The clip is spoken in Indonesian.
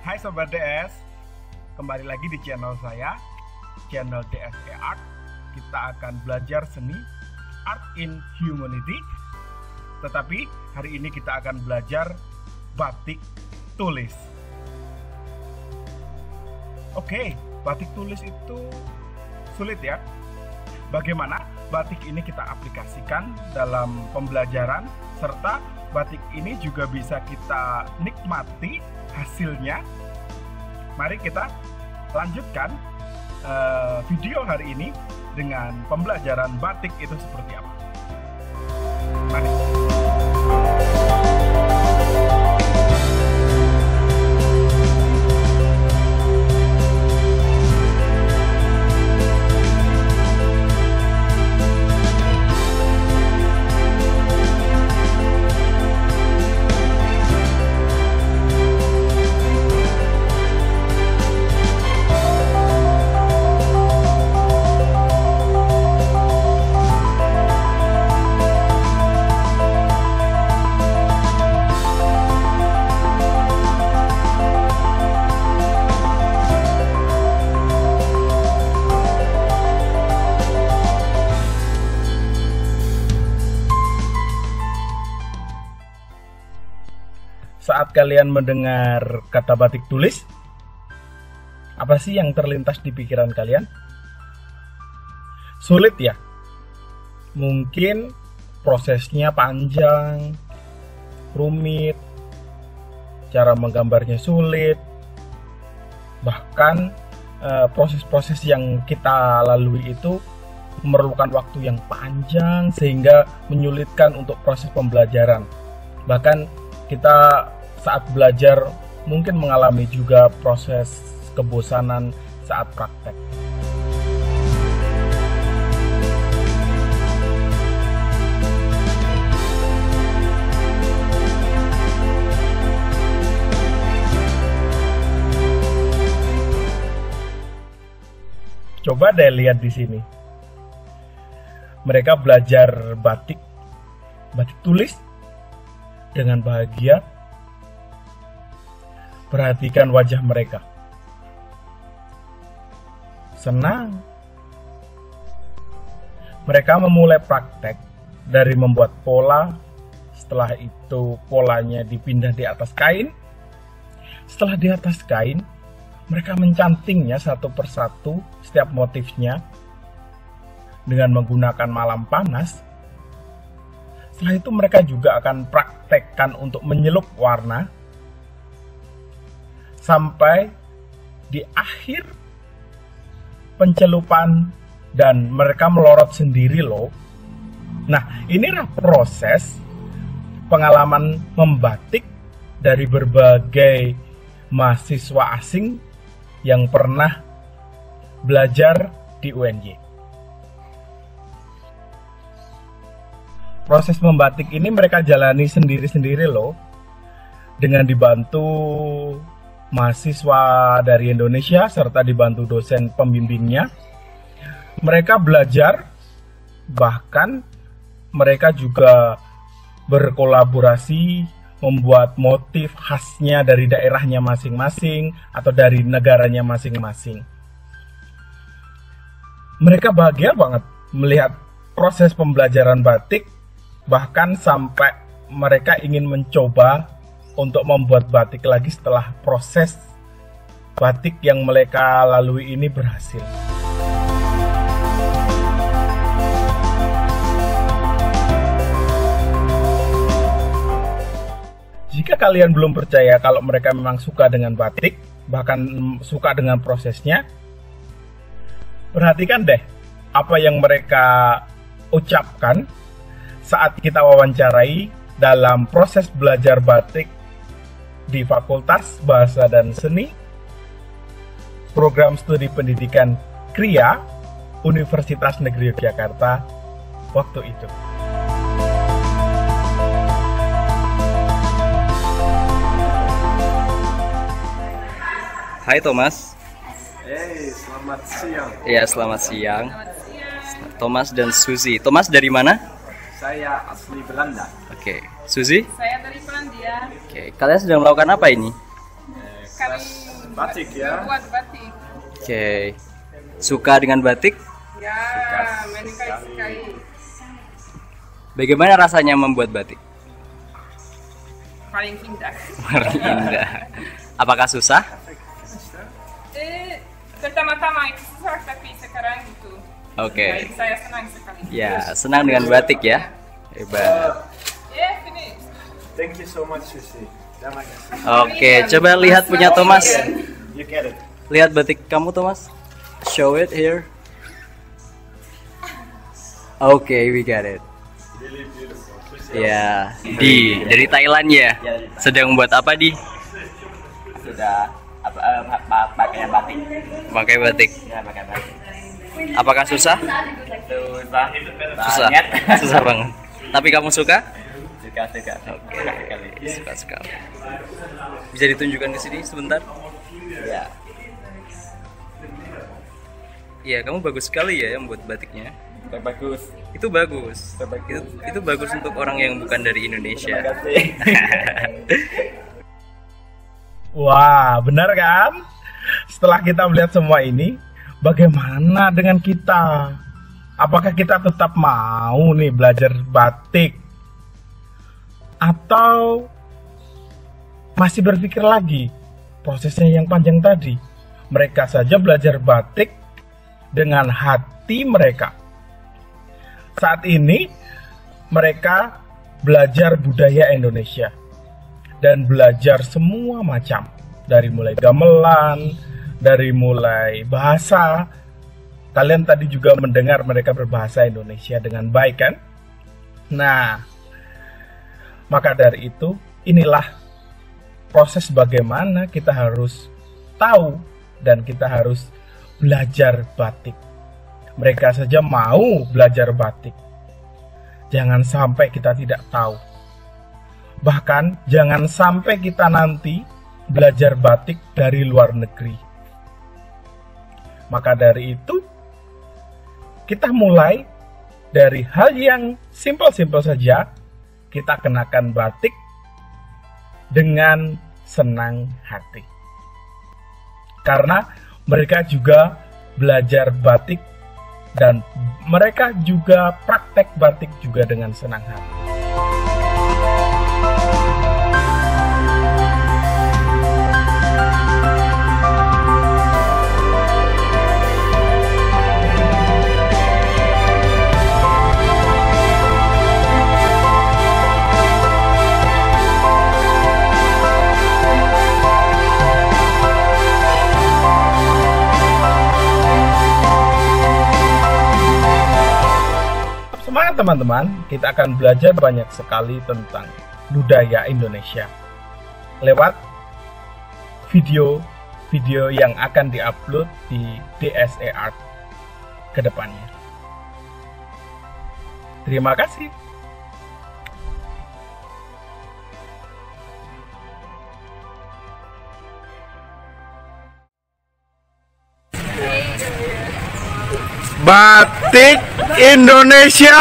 Hai Sobat DS, kembali lagi di channel saya, channel DSE Art. Kita akan belajar seni Art in Humanity. Tetapi hari ini kita akan belajar batik tulis. Oke, batik tulis itu sulit ya. Bagaimana batik ini kita aplikasikan dalam pembelajaran, serta batik ini juga bisa kita nikmati hasilnya. Mari kita lanjutkan video hari ini dengan pembelajaran batik itu seperti apa. Mari. Saat kalian mendengar kata batik tulis, apa sih yang terlintas di pikiran kalian? Sulit ya? Mungkin prosesnya panjang, rumit, cara menggambarnya sulit, bahkan proses-proses yang kita lalui itu memerlukan waktu yang panjang sehingga menyulitkan untuk proses pembelajaran. Bahkan kita saat belajar mungkin mengalami juga proses kebosanan saat praktek. Coba deh lihat di sini. Mereka belajar batik tulis dengan bahagia. Perhatikan wajah mereka. Senang. Mereka memulai praktek dari membuat pola. Setelah itu polanya dipindah di atas kain. Setelah di atas kain, mereka mencantingnya satu persatu setiap motifnya dengan menggunakan malam panas. Setelah itu mereka juga akan praktekkan untuk menyelup warna sampai di akhir pencelupan dan mereka melorot sendiri loh. Nah, inilah proses pengalaman membatik dari berbagai mahasiswa asing yang pernah belajar di UNY. Proses membatik ini mereka jalani sendiri-sendiri loh, dengan dibantu mahasiswa dari Indonesia serta dibantu dosen pembimbingnya. Mereka belajar, bahkan mereka juga berkolaborasi membuat motif khasnya dari daerahnya masing-masing atau dari negaranya masing-masing. Mereka bahagia banget melihat proses pembelajaran batik. Bahkan sampai mereka ingin mencoba untuk membuat batik lagi setelah proses batik yang mereka lalui ini berhasil. Jika kalian belum percaya kalau mereka memang suka dengan batik, bahkan suka dengan prosesnya, perhatikan deh apa yang mereka ucapkan saat kita wawancarai dalam proses belajar batik di Fakultas Bahasa dan Seni, Program Studi Pendidikan Kriya, Universitas Negeri Yogyakarta waktu itu. Hai Thomas. Selamat siang. Iya, selamat siang. Thomas dan Suzy. Thomas dari mana? Saya asli Belanda. Oke. Suzy? Saya dari Polandia. Oke. Kalian sedang melakukan apa ini? Kami Batik ya. Buat batik. Oke. Suka dengan batik? Ya, menyukai sekali. Bagaimana rasanya membuat batik? Paling indah. Paling indah. Apakah susah? Pertama-tama itu susah, tapi sekarang itu. Oke. Saya senang sekali. Ya, senang dengan batik ya. Hebat. Finish. Thank you so much, Susi. Terima kasih. Oke, coba lihat punya Thomas. You get it. Lihat batik kamu, Thomas. Show it here. Oke, we got it. Really beautiful. Susi. Ya, dari Thailand ya. Sedang buat apa di? Sudah pakai batik. Pakai batik. Ya, pakai batik. Apakah susah? Susah. Susah. Banget. Susah banget. Tapi kamu suka? Suka. Oke, suka sekali. Bisa ditunjukkan ke sini sebentar? Ya. Iya, kamu bagus sekali ya yang buat batiknya. Bagus. Itu bagus. Itu bagus untuk orang yang bukan dari Indonesia. Terima kasih. Wah, benar kan? Setelah kita melihat semua ini, bagaimana dengan kita? Apakah kita tetap mau nih belajar batik? Atau masih berpikir lagi prosesnya yang panjang tadi? Mereka saja belajar batik dengan hati mereka. Saat ini mereka belajar budaya Indonesia dan belajar semua macam, dari mulai gamelan, dari mulai bahasa. Kalian tadi juga mendengar mereka berbahasa Indonesia dengan baik kan? Nah, maka dari itu inilah proses bagaimana kita harus tahu dan kita harus belajar batik. Mereka saja mau belajar batik. Jangan sampai kita tidak tahu. Bahkan jangan sampai kita nanti belajar batik dari luar negeri. Maka dari itu, kita mulai dari hal yang simpel-simpel saja. Kita kenakan batik dengan senang hati. Karena mereka juga belajar batik dan mereka juga praktek batik juga dengan senang hati. Semangat teman-teman, kita akan belajar banyak sekali tentang budaya Indonesia lewat video-video yang akan diupload di DSE Art ke depannya. Terima kasih. Batik Indonesia.